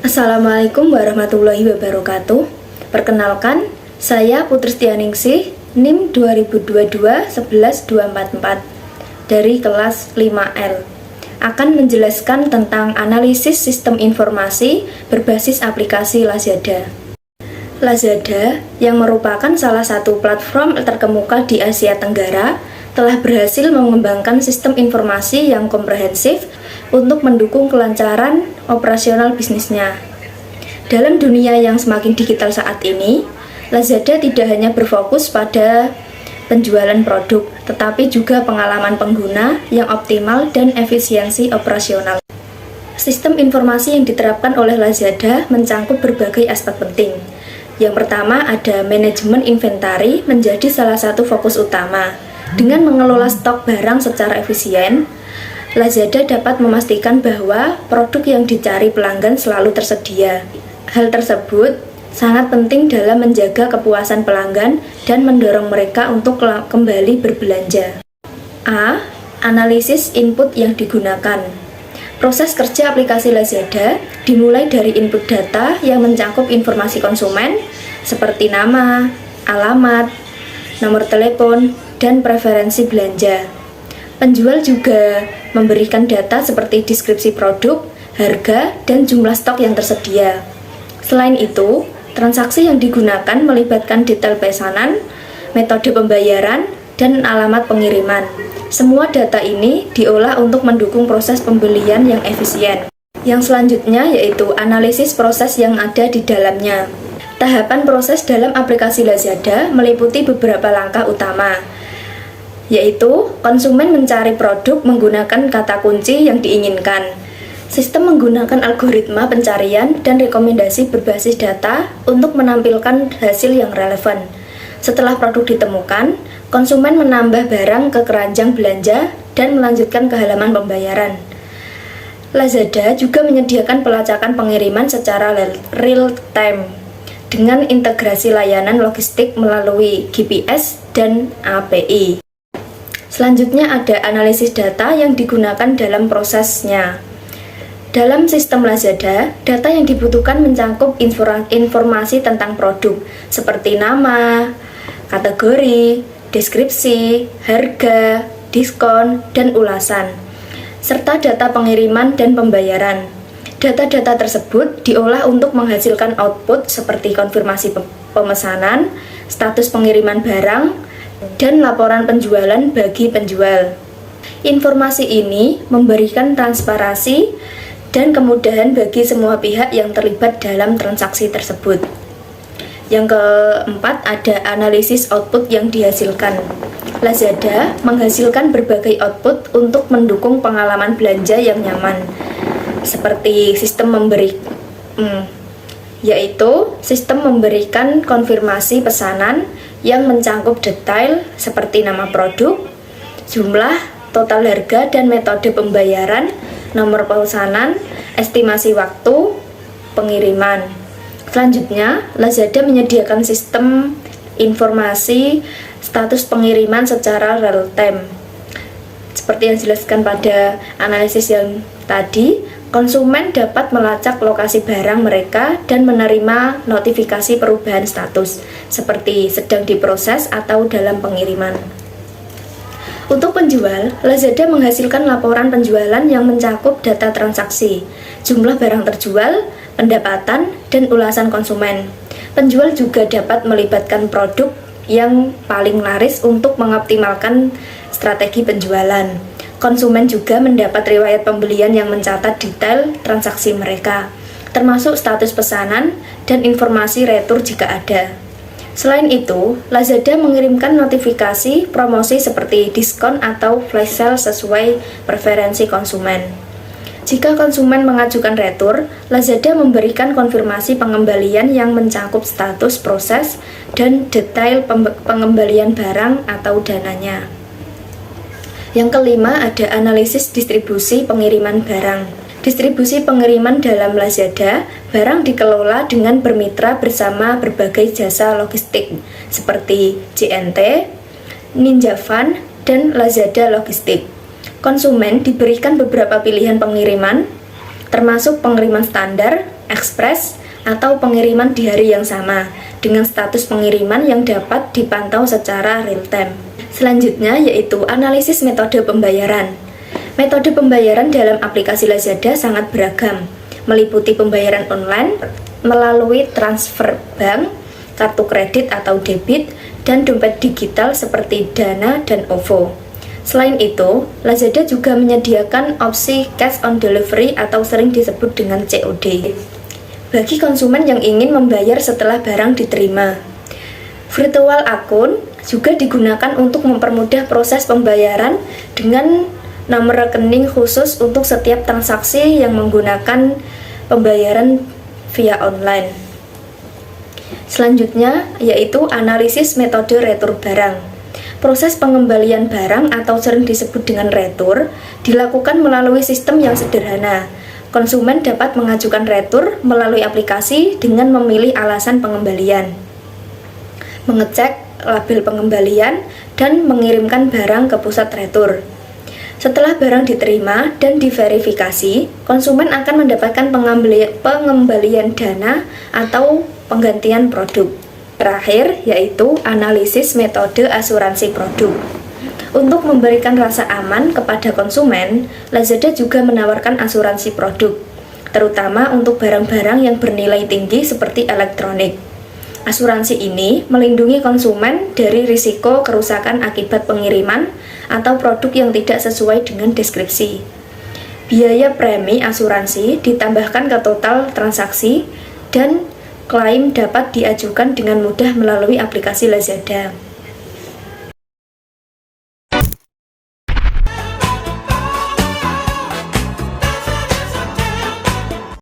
Assalamualaikum warahmatullahi wabarakatuh. Perkenalkan, saya Putri Setianingsih, NIM 2022-11244 dari kelas 5L. Akan menjelaskan tentang analisis sistem informasi berbasis aplikasi Lazada. Lazada, yang merupakan salah satu platform terkemuka di Asia Tenggara, telah berhasil mengembangkan sistem informasi yang komprehensif untuk mendukung kelancaran operasional bisnisnya. Dalam dunia yang semakin digital saat ini, Lazada tidak hanya berfokus pada penjualan produk, tetapi juga pengalaman pengguna yang optimal dan efisiensi operasional. Sistem informasi yang diterapkan oleh Lazada mencangkup berbagai aspek penting. Yang pertama ada manajemen inventari menjadi salah satu fokus utama. Dengan mengelola stok barang secara efisien, Lazada dapat memastikan bahwa produk yang dicari pelanggan selalu tersedia. Hal tersebut sangat penting dalam menjaga kepuasan pelanggan dan mendorong mereka untuk kembali berbelanja. A. Analisis input yang digunakan. Proses kerja aplikasi Lazada dimulai dari input data yang mencakup informasi konsumen seperti nama, alamat, nomor telepon, dan preferensi belanja. Penjual juga memberikan data seperti deskripsi produk, harga, dan jumlah stok yang tersedia. Selain itu, transaksi yang digunakan melibatkan detail pesanan, metode pembayaran, dan alamat pengiriman. Semua data ini diolah untuk mendukung proses pembelian yang efisien. Yang selanjutnya yaitu analisis proses yang ada di dalamnya. Tahapan proses dalam aplikasi Lazada meliputi beberapa langkah utama, yaitu konsumen mencari produk menggunakan kata kunci yang diinginkan. Sistem menggunakan algoritma pencarian dan rekomendasi berbasis data untuk menampilkan hasil yang relevan. Setelah produk ditemukan, konsumen menambah barang ke keranjang belanja dan melanjutkan ke halaman pembayaran. Lazada juga menyediakan pelacakan pengiriman secara real-time dengan integrasi layanan logistik melalui GPS dan API. Selanjutnya ada analisis data yang digunakan dalam prosesnya. Dalam sistem Lazada, data yang dibutuhkan mencakup informasi tentang produk seperti nama, kategori, deskripsi, harga, diskon, dan ulasan, serta data pengiriman dan pembayaran. Data-data tersebut diolah untuk menghasilkan output seperti konfirmasi pemesanan, status pengiriman barang, dan laporan penjualan bagi penjual. Informasi ini memberikan transparansi dan kemudahan bagi semua pihak yang terlibat dalam transaksi tersebut. Yang keempat ada analisis output yang dihasilkan. Lazada menghasilkan berbagai output untuk mendukung pengalaman belanja yang nyaman, seperti sistem memberikan konfirmasi pesanan yang mencakup detail seperti nama produk, jumlah, total harga dan metode pembayaran, nomor pesanan, estimasi waktu pengiriman. Selanjutnya, Lazada menyediakan sistem informasi status pengiriman secara real time. Seperti yang dijelaskan pada analisis yang tadi, konsumen dapat melacak lokasi barang mereka dan menerima notifikasi perubahan status, seperti sedang diproses atau dalam pengiriman. Untuk penjual, Lazada menghasilkan laporan penjualan yang mencakup data transaksi, jumlah barang terjual, pendapatan, dan ulasan konsumen. Penjual juga dapat melibatkan produk yang paling laris untuk mengoptimalkan strategi penjualan. Konsumen juga mendapat riwayat pembelian yang mencatat detail transaksi mereka, termasuk status pesanan dan informasi retur jika ada. Selain itu, Lazada mengirimkan notifikasi promosi seperti diskon atau flash sale sesuai preferensi konsumen. Jika konsumen mengajukan retur, Lazada memberikan konfirmasi pengembalian yang mencakup status proses dan detail pengembalian barang atau dananya. Yang kelima ada analisis distribusi pengiriman barang. Distribusi pengiriman dalam Lazada, barang dikelola dengan bermitra bersama berbagai jasa logistik seperti JNT, Ninjavan, dan Lazada Logistik. Konsumen diberikan beberapa pilihan pengiriman, termasuk pengiriman standar, ekspres, atau pengiriman di hari yang sama, dengan status pengiriman yang dapat dipantau secara real-time. Selanjutnya yaitu analisis metode pembayaran. Metode pembayaran dalam aplikasi Lazada sangat beragam, meliputi pembayaran online melalui transfer bank, kartu kredit atau debit, dan dompet digital seperti Dana dan OVO. Selain itu, Lazada juga menyediakan opsi cash on delivery atau sering disebut dengan COD bagi konsumen yang ingin membayar setelah barang diterima. Virtual akun juga digunakan untuk mempermudah proses pembayaran dengan nomor rekening khusus untuk setiap transaksi yang menggunakan pembayaran via online. Selanjutnya yaitu analisis metode retur barang. Proses pengembalian barang atau sering disebut dengan retur dilakukan melalui sistem yang sederhana. Konsumen dapat mengajukan retur melalui aplikasi dengan memilih alasan pengembalian, mengecek label pengembalian, dan mengirimkan barang ke pusat retur. Setelah barang diterima dan diverifikasi, konsumen akan mendapatkan pengembalian dana atau penggantian produk. Terakhir yaitu analisis metode asuransi produk. Untuk memberikan rasa aman kepada konsumen, Lazada juga menawarkan asuransi produk, terutama untuk barang-barang yang bernilai tinggi seperti elektronik. Asuransi ini melindungi konsumen dari risiko kerusakan akibat pengiriman atau produk yang tidak sesuai dengan deskripsi. Biaya premi asuransi ditambahkan ke total transaksi dan klaim dapat diajukan dengan mudah melalui aplikasi Lazada.